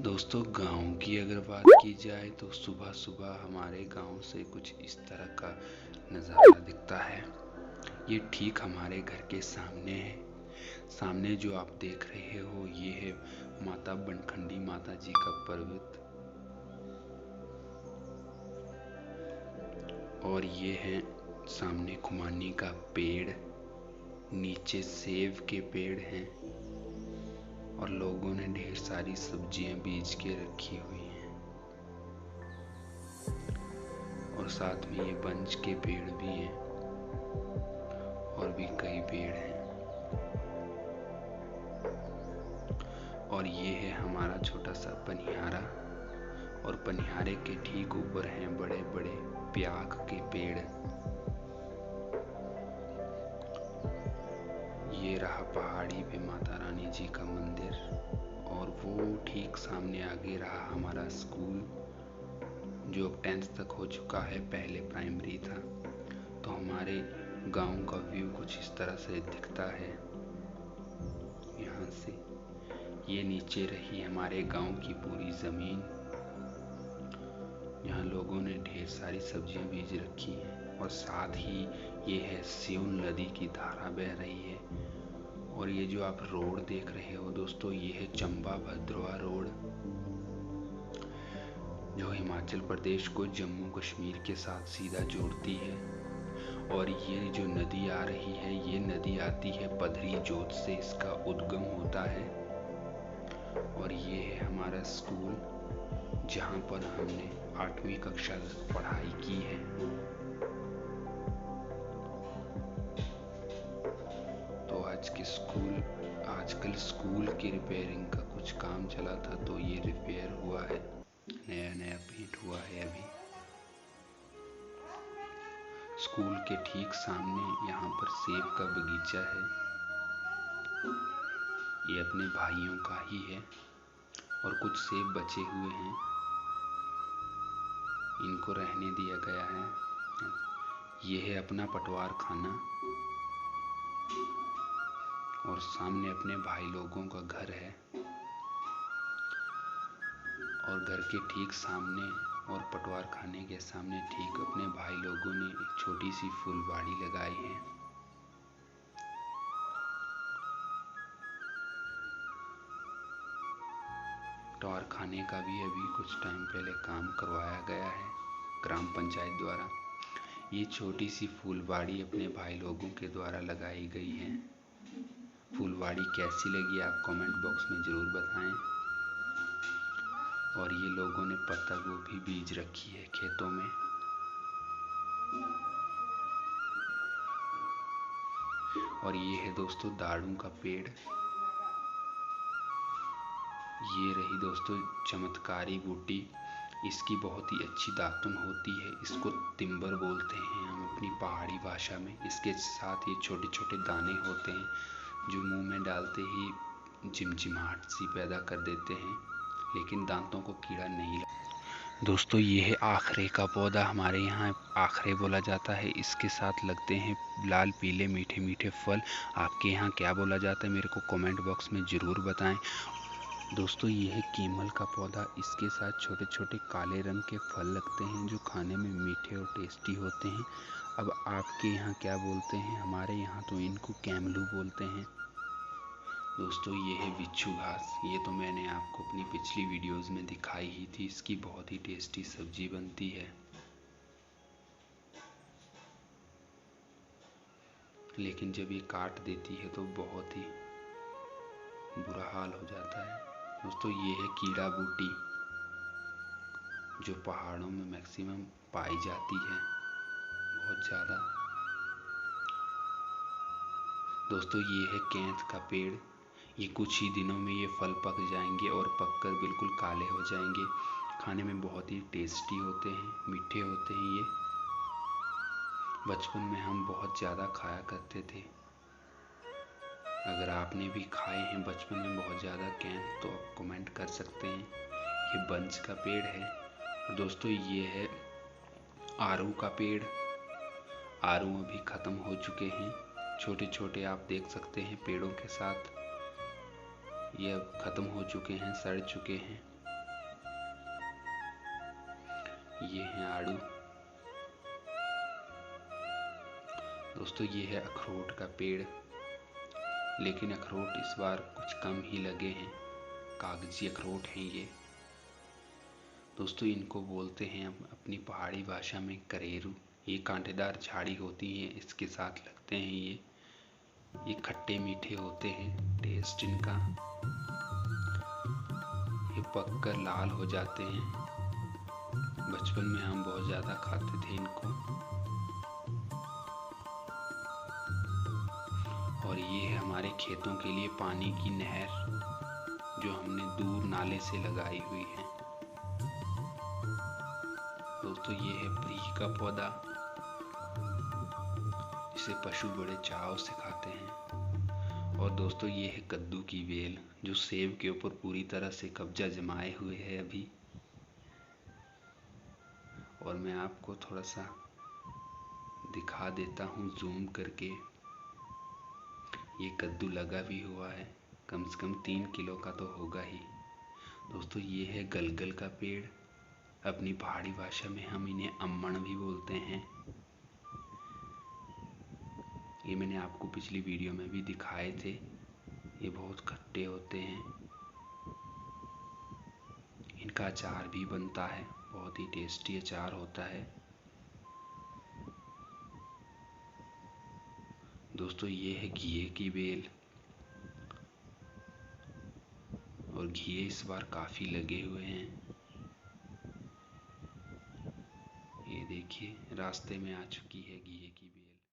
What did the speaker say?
दोस्तों, गांव की अगर बात की जाए तो सुबह सुबह हमारे गांव से कुछ इस तरह का नज़ारा दिखता है। ये ठीक हमारे घर के सामने है। सामने जो आप देख रहे हो ये है माता बनखंडी माता जी का पर्वत, और ये है सामने खुमानी का पेड़, नीचे सेब के पेड़ हैं और लोगों ने ढेर सारी सब्जियां बीज के रखी हुई हैं और साथ में ये बंज के पेड़ भी हैं और भी कई पेड़ हैं। और ये है हमारा छोटा सा पनिहारा, और पनिहारे के ठीक ऊपर हैं बड़े बड़े प्याग के पेड़। ये रहा पहाड़ी पे माता रानी जी का मंदिर, और वो ठीक सामने आगे रहा हमारा स्कूल जो 10th तक हो चुका है, पहले प्राइमरी था। तो हमारे गांव का व्यू कुछ इस तरह से दिखता है यहाँ से। ये नीचे रही हमारे गांव की पूरी ज़मीन, यहाँ लोगों ने ढेर सारी सब्जियां बीज रखी हैं, और साथ ही ये है सियोन नदी की धारा बह रही है। और ये जो आप रोड देख रहे हो दोस्तों, ये है चंबा भद्रवा रोड, जो हिमाचल प्रदेश को जम्मू कश्मीर के साथ सीधा जोड़ती है। और ये जो नदी आ रही है, ये नदी आती है पधरी जोत से, इसका उद्गम होता है। और ये है हमारा स्कूल जहाँ पर हमने 8वीं कक्षा तक पढ़ाई की है। तो आजकल स्कूल की रिपेयरिंग का कुछ काम चला था, तो ये रिपेयर हुआ है, नया नया पेंट हुआ है अभी। स्कूल के ठीक सामने यहाँ पर सेब का बगीचा है, ये अपने भाइयों का ही है, और कुछ सेब बचे हुए हैं, इनको रहने दिया गया है। ये है अपना पटवार खाना, और सामने अपने भाई लोगों का घर है, और घर के ठीक सामने और पटवार खाने के सामने ठीक अपने भाई लोगों ने एक छोटी सी फुलवाड़ी लगाई है। पटवार खाने का भी अभी कुछ टाइम पहले काम करवाया गया है ग्राम पंचायत द्वारा। ये छोटी सी फुलवाड़ी अपने भाई लोगों के द्वारा लगाई गई है। फुलवाड़ी कैसी लगी आप कमेंट बॉक्स में ज़रूर बताएं। और ये लोगों ने पत्ता गोभी बीज रखी है खेतों में। और ये है दोस्तों दाड़ू का पेड़। ये रही दोस्तों चमत्कारी बूटी, इसकी बहुत ही अच्छी दातुन होती है, इसको तिम्बर बोलते हैं हम अपनी पहाड़ी भाषा में। इसके साथ ये छोटे छोटे दाने होते हैं जो मुंह में डालते ही झिमझिमाहट सी पैदा कर देते हैं, लेकिन दांतों को कीड़ा नहीं लगता। दोस्तों, ये है आखरे का पौधा, हमारे यहाँ आखरे बोला जाता है। इसके साथ लगते हैं लाल पीले मीठे मीठे फल। आपके यहाँ क्या बोला जाता है मेरे को कमेंट बॉक्स में ज़रूर बताएं। दोस्तों, ये है कीमल का पौधा, इसके साथ छोटे छोटे काले रंग के फल लगते हैं जो खाने में मीठे और टेस्टी होते हैं। अब आपके यहाँ क्या बोलते हैं? हमारे यहाँ तो इनको कैमलू बोलते हैं। दोस्तों, ये है बिच्छू घास, ये तो मैंने आपको अपनी पिछली वीडियोस में दिखाई ही थी। इसकी बहुत ही टेस्टी सब्जी बनती है, लेकिन जब ये काट देती है तो बहुत ही बुरा हाल हो जाता है। दोस्तों, ये है कीड़ा बूटी, जो पहाड़ों में मैक्सिमम पाई जाती है बहुत ज़्यादा। दोस्तों, ये है कैंथ का पेड़, ये कुछ ही दिनों में ये फल पक जाएंगे और पककर बिल्कुल काले हो जाएंगे। खाने में बहुत ही टेस्टी होते हैं, मीठे होते हैं ये। बचपन में हम बहुत ज़्यादा खाया करते थे। अगर आपने भी खाए हैं बचपन में बहुत ज़्यादा कैंथ तो आप कमेंट कर सकते हैं। ये बंज का पेड़ है। और दोस्तों, ये है आरू का पेड़। आरू अभी ख़त्म हो चुके हैं, छोटे छोटे आप देख सकते हैं पेड़ों के साथ, ये अब ख़त्म हो चुके हैं, सड़ चुके हैं। ये है आड़ू। दोस्तों ये है अखरोट का पेड़, लेकिन अखरोट इस बार कुछ कम ही लगे हैं, कागजी अखरोट हैं ये। दोस्तों इनको बोलते हैं हम अपनी पहाड़ी भाषा में करेरू। ये कांटेदार झाड़ी होती है, इसके साथ लगते हैं ये खट्टे मीठे होते हैं, टेस्ट इनका। ये पककर लाल हो जाते हैं। बचपन में हम बहुत ज़्यादा खाते थे इनको। और ये है हमारे खेतों के लिए पानी की नहर, जो हमने दूर नाले से लगाई हुई है। दोस्तों ये है प्री का पौधा, जिसे पशु बड़े चाव से खाते हैं। और दोस्तों ये है कद्दू की बेल, जो सेब के ऊपर पूरी तरह से कब्जा जमाए हुए है अभी। और मैं आपको थोड़ा सा दिखा देता हूँ जूम करके। ये कद्दू लगा भी हुआ है, कम से कम 3 किलो का तो होगा ही। दोस्तों ये है गलगल का पेड़, अपनी पहाड़ी भाषा में हम इन्हें अम्मण भी बोलते हैं। ये मैंने आपको पिछली वीडियो में भी दिखाए थे। ये बहुत खट्टे होते हैं। इनका अचार भी बनता है, बहुत ही टेस्टी अचार होता है। दोस्तों ये है घिए की बेल, और घिए इस बार काफी लगे हुए हैं। ये देखिए रास्ते में आ चुकी है घिए की बेल।